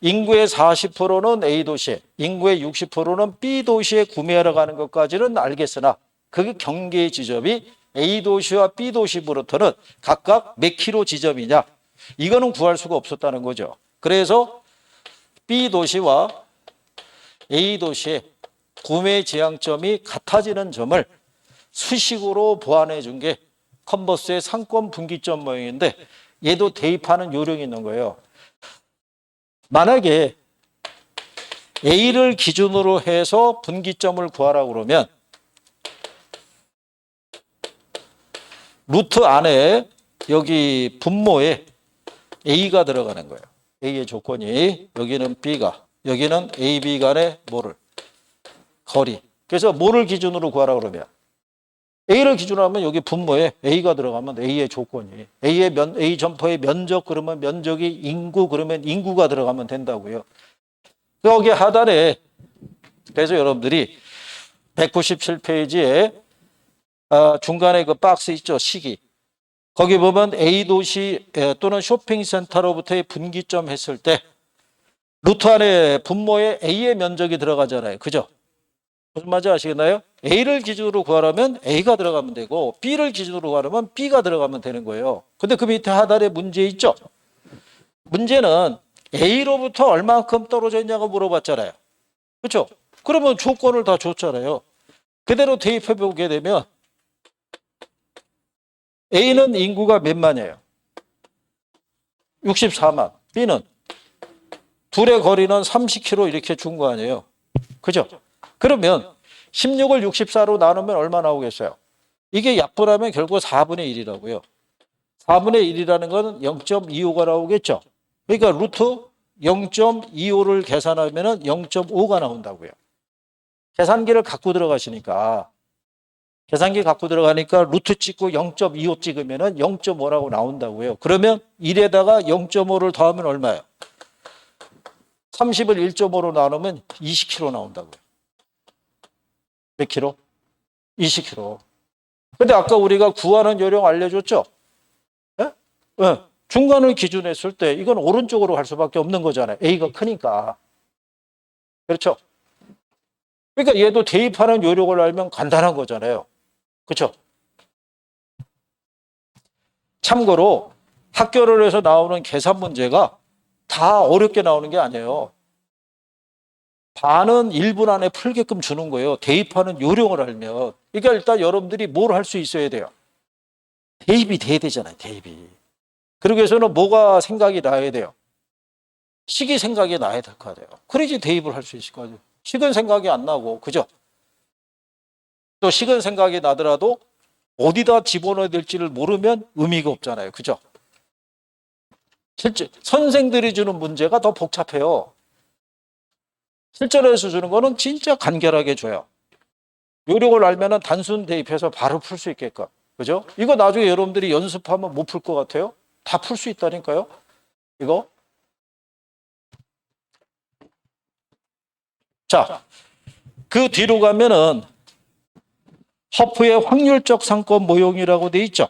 인구의 40%는 A 도시에, 인구의 60%는 B 도시에 구매하러 가는 것까지는 알겠으나 그 경계 지점이 A 도시와 B 도시부터는 각각 몇 킬로 지점이냐? 이거는 구할 수가 없었다는 거죠. 그래서 B 도시와 A 도시의 구매 지향점이 같아지는 점을 수식으로 보완해 준 게 컨버스의 상권 분기점 모형인데 얘도 대입하는 요령이 있는 거예요. 만약에 A를 기준으로 해서 분기점을 구하라고 그러면 루트 안에 여기 분모에 A가 들어가는 거예요. A의 조건이 여기는 B가 여기는 A, B 간의 뭐를? 거리. 그래서 뭐를 기준으로 구하라고 그러면 A를 기준으로 하면 여기 분모에 A가 들어가면 A의 조건이 A 점퍼의 면적 그러면 면적이 인구 그러면 인구가 들어가면 된다고요. 여기 하단에 그래서 여러분들이 197페이지에 중간에 그 박스 있죠. 시기. 거기 보면 A 도시 또는 쇼핑센터로부터의 분기점 했을 때 루트 안에 분모에 A의 면적이 들어가잖아요. 그죠? 무슨 말인지 아시겠나요? A를 기준으로 구하려면 A가 들어가면 되고 B를 기준으로 구하려면 B가 들어가면 되는 거예요. 근데 그 밑에 하단에 문제 있죠? 문제는 A로부터 얼만큼 떨어져 있냐고 물어봤잖아요. 그렇죠? 그러면 조건을 다 줬잖아요. 그대로 대입해 보게 되면 A는 인구가 몇만이에요? 64만. B는 둘의 거리는 30km 이렇게 준 거 아니에요. 그죠? 그러면 16을 64로 나누면 얼마 나오겠어요? 이게 약분하면 결국 4분의 1이라고요. 4분의 1이라는 건 0.25가 나오겠죠. 그러니까 루트 0.25를 계산하면 0.5가 나온다고요. 계산기를 갖고 들어가시니까 계산기 갖고 들어가니까 루트 찍고 0.25 찍으면 0.5라고 나온다고요. 그러면 1에다가 0.5를 더하면 얼마예요? 30을 1.5로 나누면 20km 나온다고요. 몇 킬로? 20km. 근데 아까 우리가 구하는 요령 알려줬죠? 예? 네. 중간을 기준했을 때 이건 오른쪽으로 갈 수밖에 없는 거잖아요. A가 크니까. 그렇죠? 그러니까 얘도 대입하는 요령을 알면 간단한 거잖아요. 그렇죠? 참고로 학교를 해서 나오는 계산 문제가 다 어렵게 나오는 게 아니에요. 반은 1분 안에 풀게끔 주는 거예요. 대입하는 요령을 알면. 그러니까 일단 여러분들이 뭘 할 수 있어야 돼요? 대입이 돼야 되잖아요. 대입이. 그러기 위해서는 뭐가 생각이 나야 돼요? 식이 생각이 나야 될 거 같아요. 그래야지 대입을 할 수 있을 거 아니에요. 식은 생각이 안 나고, 그죠? 또 식은 생각이 나더라도 어디다 집어넣어야 될지를 모르면 의미가 없잖아요. 그죠? 실제 선생들이 주는 문제가 더 복잡해요. 실전에서 주는 거는 진짜 간결하게 줘요. 요령을 알면은 단순 대입해서 바로 풀 수 있게끔. 그죠? 이거 나중에 여러분들이 연습하면 못 풀 것 같아요? 다 풀 수 있다니까요? 이거. 자, 그 뒤로 가면은 허프의 확률적 상권 모형이라고 돼 있죠.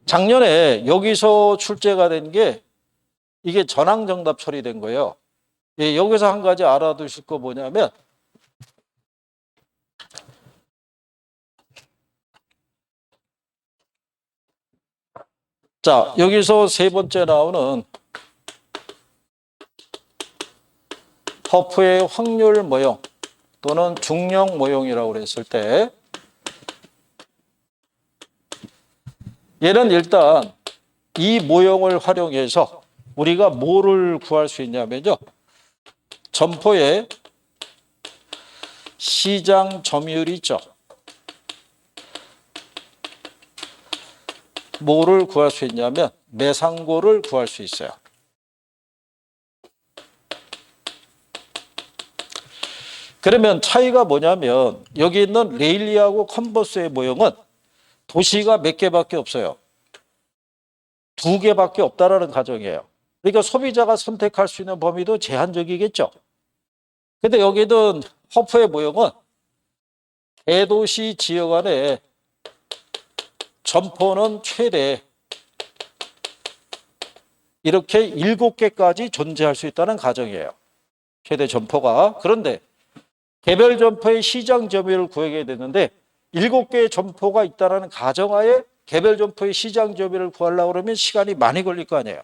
작년에 여기서 출제가 된 게 이게 전항정답 처리된 거예요. 예, 여기서 한 가지 알아두실 거 뭐냐면 자, 여기서 세 번째 나오는 허프의 확률 모형 또는 중력 모형이라고 그랬을 때 얘는 일단 이 모형을 활용해서 우리가 뭐를 구할 수 있냐면요. 점포의 시장 점유율이 있죠. 뭐를 구할 수 있냐면 매상고를 구할 수 있어요. 그러면 차이가 뭐냐면 여기 있는 레일리하고 컨버스의 모형은 도시가 몇 개밖에 없어요. 2개밖에 없다라는 가정이에요. 그러니까 소비자가 선택할 수 있는 범위도 제한적이겠죠. 근데 여기는 허프의 모형은 대도시 지역 안에 점포는 최대 이렇게 7개까지 존재할 수 있다는 가정이에요. 최대 점포가. 그런데 개별 점포의 시장 점유율을 구하게 되는데 7개의 점포가 있다는 가정하에 개별 점포의 시장 점유율을 구하려고 그러면 시간이 많이 걸릴 거 아니에요.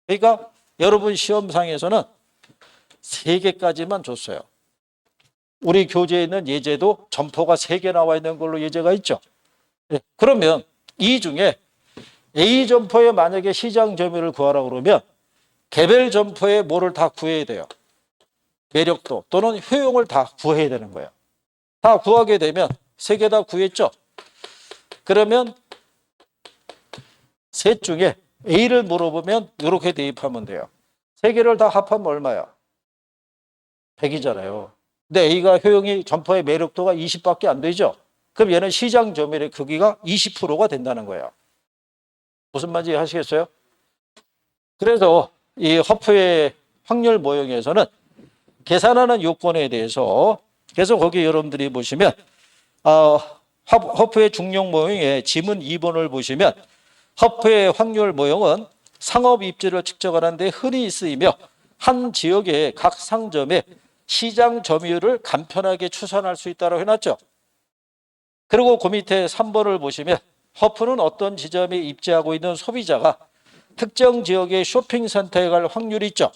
그러니까 여러분 시험상에서는 3개까지만 줬어요. 우리 교재에 있는 예제도 점포가 3개 나와 있는 걸로 예제가 있죠. 네. 그러면 이 중에 A 점포에 만약에 시장 점유율을 구하라고 그러면 개별 점포에 뭐를 다 구해야 돼요? 매력도 또는 효용을 다 구해야 되는 거예요. 다 구하게 되면 3개 다 구했죠? 그러면 셋 중에 A를 물어보면 이렇게 대입하면 돼요. 3개를 다 합하면 얼마야? 100이잖아요. 근데 A가 효용이 점포의 매력도가 20밖에 안 되죠? 그럼 얘는 시장 점유율의 크기가 20%가 된다는 거예요. 무슨 말인지 하시겠어요? 그래서 이 허프의 확률 모형에서는 계산하는 요건에 대해서 그래서 거기 여러분들이 보시면 허프의 중력 모형의 지문 2번을 보시면 허프의 확률 모형은 상업 입지를 측정하는 데 흔히 쓰이며 한 지역의 각 상점에 시장 점유율을 간편하게 추산할 수 있다고 해놨죠. 그리고 그 밑에 3번을 보시면 허프는 어떤 지점에 입지하고 있는 소비자가 특정 지역의 쇼핑센터에 갈 확률이 있죠.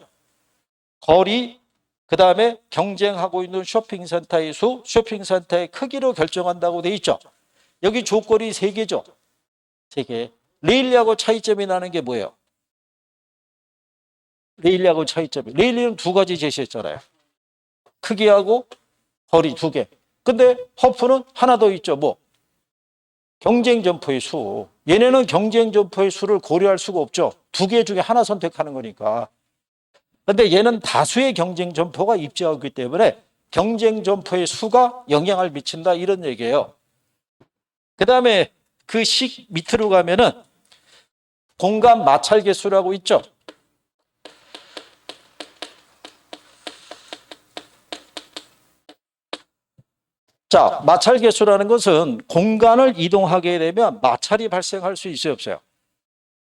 거리, 그 다음에 경쟁하고 있는 쇼핑센터의 수, 쇼핑센터의 크기로 결정한다고 돼 있죠. 여기 조건이 3개죠. 3개. 레일리하고 차이점이 나는 게 뭐예요? 레일리하고 차이점이. 레일리는 2가지 제시했잖아요. 크기하고 거리 2개. 근데 허프는 하나 더 있죠. 뭐? 경쟁 점포의 수. 얘네는 경쟁 점포의 수를 고려할 수가 없죠. 2개 중에 하나 선택하는 거니까. 근데 얘는 다수의 경쟁 점포가 입지하고 있기 때문에 경쟁 점포의 수가 영향을 미친다 이런 얘기예요. 그 다음에 그 식 밑으로 가면은 공간 마찰 개수라고 있죠. 자, 마찰 개수라는 것은 공간을 이동하게 되면 마찰이 발생할 수 있어요, 없어요?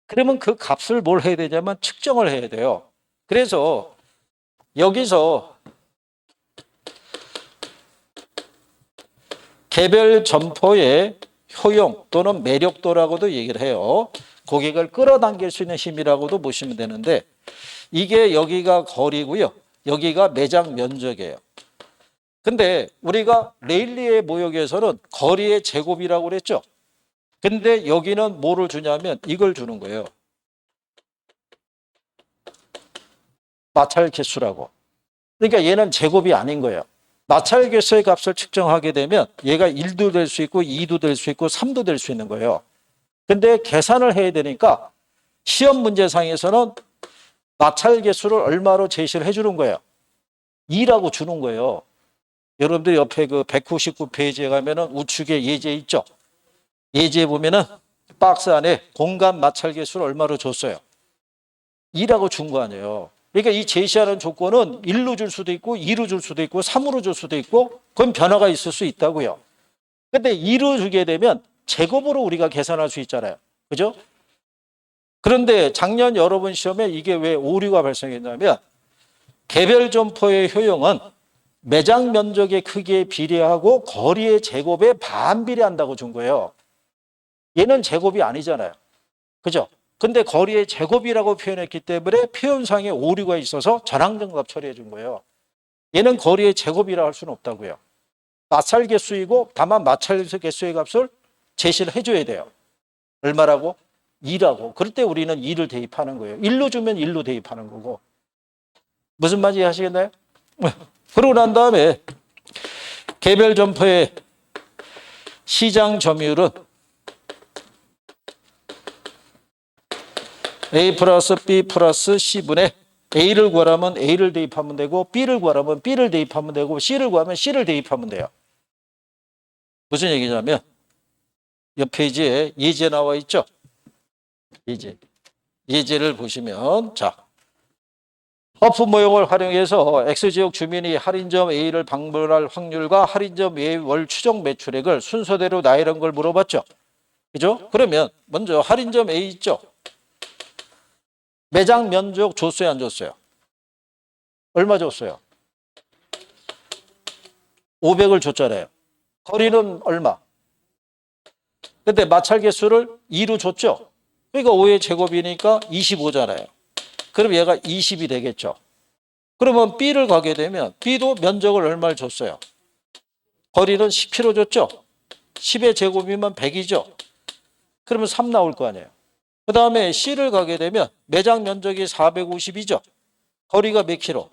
그러면 그 값을 뭘 해야 되냐면 측정을 해야 돼요. 그래서 여기서 개별 점포의 효용 또는 매력도라고도 얘기를 해요. 고객을 끌어당길 수 있는 힘이라고도 보시면 되는데 이게 여기가 거리고요. 여기가 매장 면적이에요. 근데 우리가 레일리의 모역에서는 거리의 제곱이라고 그랬죠. 근데 여기는 뭐를 주냐면 이걸 주는 거예요. 마찰 개수라고. 그러니까 얘는 제곱이 아닌 거예요. 마찰 개수의 값을 측정하게 되면 얘가 1도 될 수 있고 2도 될 수 있고 3도 될 수 있는 거예요. 근데 계산을 해야 되니까 시험 문제상에서는 마찰 개수를 얼마로 제시를 해주는 거예요. 2라고 주는 거예요. 여러분들 옆에 그 199페이지에 가면은 우측에 예제 있죠. 예제 보면은 박스 안에 공간 마찰 개수를 얼마로 줬어요. 2라고 준 거 아니에요. 그러니까 이 제시하는 조건은 1로 줄 수도 있고 2로 줄 수도 있고 3으로 줄 수도 있고 그건 변화가 있을 수 있다고요. 근데 2로 주게 되면 제곱으로 우리가 계산할 수 있잖아요. 그죠? 그런데 작년 여러분 시험에 이게 왜 오류가 발생했냐면 개별 점포의 효용은 매장 면적의 크기에 비례하고 거리의 제곱에 반비례한다고 준 거예요. 얘는 제곱이 아니잖아요. 그죠? 근데 거리의 제곱이라고 표현했기 때문에 표현상에 오류가 있어서 전항정답 처리해 준 거예요. 얘는 거리의 제곱이라 할 수는 없다고요. 마찰 개수이고 다만 마찰 개수의 값을 제시를 해줘야 돼요. 얼마라고? 2라고. 그럴 때 우리는 2를 대입하는 거예요. 1로 주면 1로 대입하는 거고. 무슨 말인지 아시겠나요? 그러고 난 다음에 개별 점포의 시장 점유율은 A 플러스 B 플러스 C분의 A를 구하려면 A를 대입하면 되고 B를 구하려면 B를 대입하면 되고 C를 구하면 C를 대입하면 돼요. 무슨 얘기냐면 옆 페이지에 예제 나와 있죠? 예제를 보시면 자 허프 모형을 활용해서 X지역 주민이 할인점 A를 방문할 확률과 할인점 A의 월 추정 매출액을 순서대로 나열한 걸 물어봤죠. 그죠? 그러면 먼저 할인점 A 있죠? 매장 면적 줬어요, 안 줬어요? 얼마 줬어요? 500을 줬잖아요. 거리는 얼마? 근데 마찰 개수를 2로 줬죠? 그러니까 5의 제곱이니까 25잖아요. 그럼 얘가 20이 되겠죠. 그러면 B를 가게 되면 B도 면적을 얼마를 줬어요? 거리는 10km 줬죠? 10의 제곱이면 100이죠? 그러면 3 나올 거 아니에요. 그 다음에 C를 가게 되면 매장 면적이 450이죠? 거리가 몇 킬로?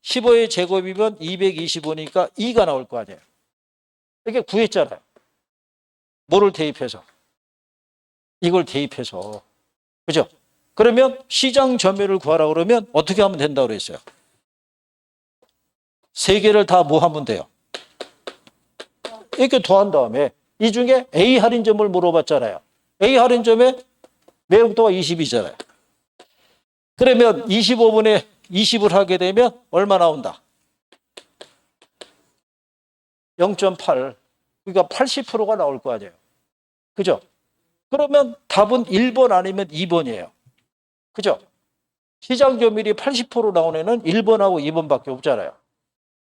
15의 제곱이면 225니까 2가 나올 거 아니에요. 이렇게 구했잖아요. 뭐를 대입해서? 이걸 대입해서. 그죠? 그러면 시장 점유율을 구하라 그러면 어떻게 하면 된다고 그랬어요? 3개를 다 뭐 하면 돼요? 이렇게 더한 다음에 이 중에 A 할인점을 물어봤잖아요. A 할인점에 매력도가 20이잖아요. 그러면 25분의 20을 하게 되면 얼마 나온다? 0.8. 그러니까 80%가 나올 거 아니에요. 그죠? 그러면 답은 1번 아니면 2번이에요. 그죠? 시장 점유율이 80% 나온 애는 1번하고 2번밖에 없잖아요.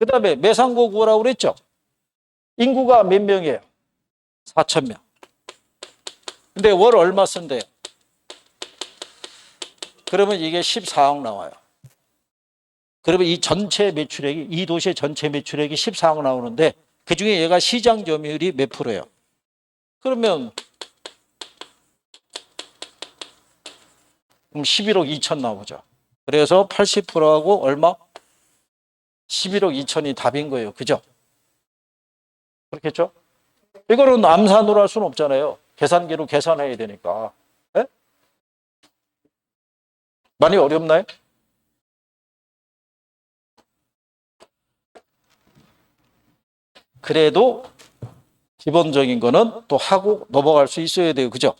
그 다음에 매상고 구하라고 그랬죠? 인구가 몇 명이에요? 4,000명. 근데 월 얼마 쓴대요? 그러면 이게 14억 나와요. 그러면 이 전체 매출액이, 이 도시의 전체 매출액이 14억 나오는데 그 중에 얘가 시장 점유율이 몇 프로예요? 그러면 11억 2천 나오죠. 그래서 80%하고 얼마? 11억 2천이 답인 거예요. 그죠? 그렇겠죠? 이거는 암산으로 할 수는 없잖아요. 계산기로 계산해야 되니까. 네? 많이 어렵나요? 그래도 기본적인 거는 또 하고 넘어갈 수 있어야 돼요. 그죠?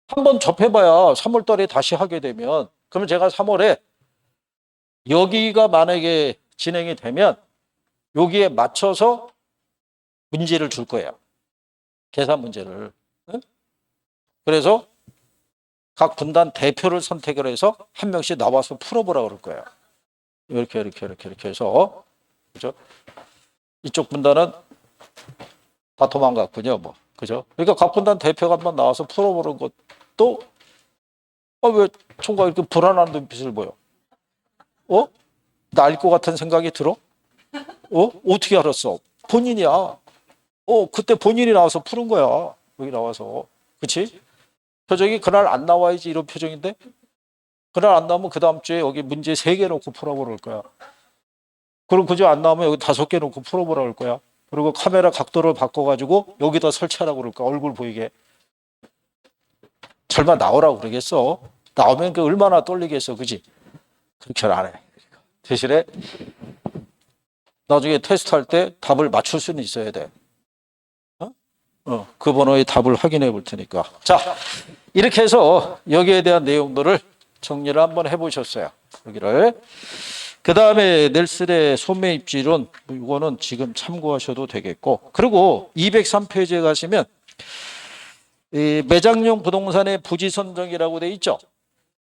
한번 접해봐야 3월 달에 다시 하게 되면, 그러면 제가 3월에 여기가 만약에 진행이 되면 여기에 맞춰서 문제를 줄 거예요. 계산 문제를. 그래서 각 분단 대표를 선택을 해서 한 명씩 나와서 풀어보라 그럴 거예요. 이렇게 해서. 그죠? 이쪽 분단은 다 도망갔군요. 뭐. 그죠? 그러니까 각 분단 대표가 한번 나와서 풀어보는 것도, 왜 총각 이렇게 불안한 눈빛을 보여? 나 알 것 같은 생각이 들어? 어떻게 알았어? 본인이야. 그때 본인이 나와서 푸는 거야. 여기 나와서. 그치? 표정이 그날 안 나와야지 이런 표정인데? 그날 안 나오면 그 다음 주에 여기 문제 3개 놓고 풀어보라 할 거야. 그럼 그저 안 나오면 여기 5개 놓고 풀어보라 할 거야. 그리고 카메라 각도를 바꿔가지고 여기다 설치하라고 그럴 거야. 얼굴 보이게. 설마 나오라고 그러겠어? 나오면 그 얼마나 떨리겠어. 그지? 그렇게 안 해. 대신에 나중에 테스트할 때 답을 맞출 수는 있어야 돼. 그 번호의 답을 확인해 볼 테니까. 자, 이렇게 해서 여기에 대한 내용들을 정리를 한번 해보셨어요. 여기를. 그 다음에 넬슨의 소매 입지론, 이거는 지금 참고하셔도 되겠고. 그리고 203페이지에 가시면 이 매장용 부동산의 부지 선정이라고 돼 있죠.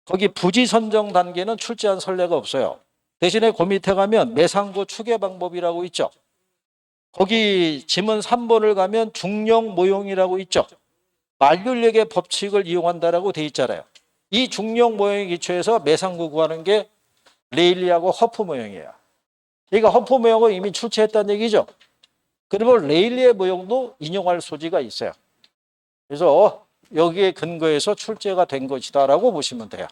거기 부지 선정 단계는 출제한 선례가 없어요. 대신에 그 밑에 가면 매상고 추계 방법이라고 있죠. 거기 지문 3번을 가면 중령 모형이라고 있죠. 만륜력의 법칙을 이용한다라고 돼 있잖아요. 이 중령 모형에 기초해서 매상고 구하는 게 레일리하고 허프 모형이에요. 그러니까 허프 모형을 이미 출제했다는 얘기죠. 그리고 레일리의 모형도 인용할 소지가 있어요. 그래서 여기에 근거해서 출제가 된 것이다라고 보시면 돼요.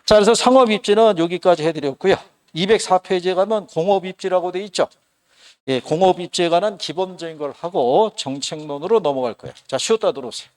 자, 그래서 상업 입지는 여기까지 해드렸고요. 204페이지에 가면 공업 입지라고 돼 있죠. 예, 공업 입지에 관한 기본적인 걸 하고 정책론으로 넘어갈 거예요. 자, 쉬었다 들어오세요.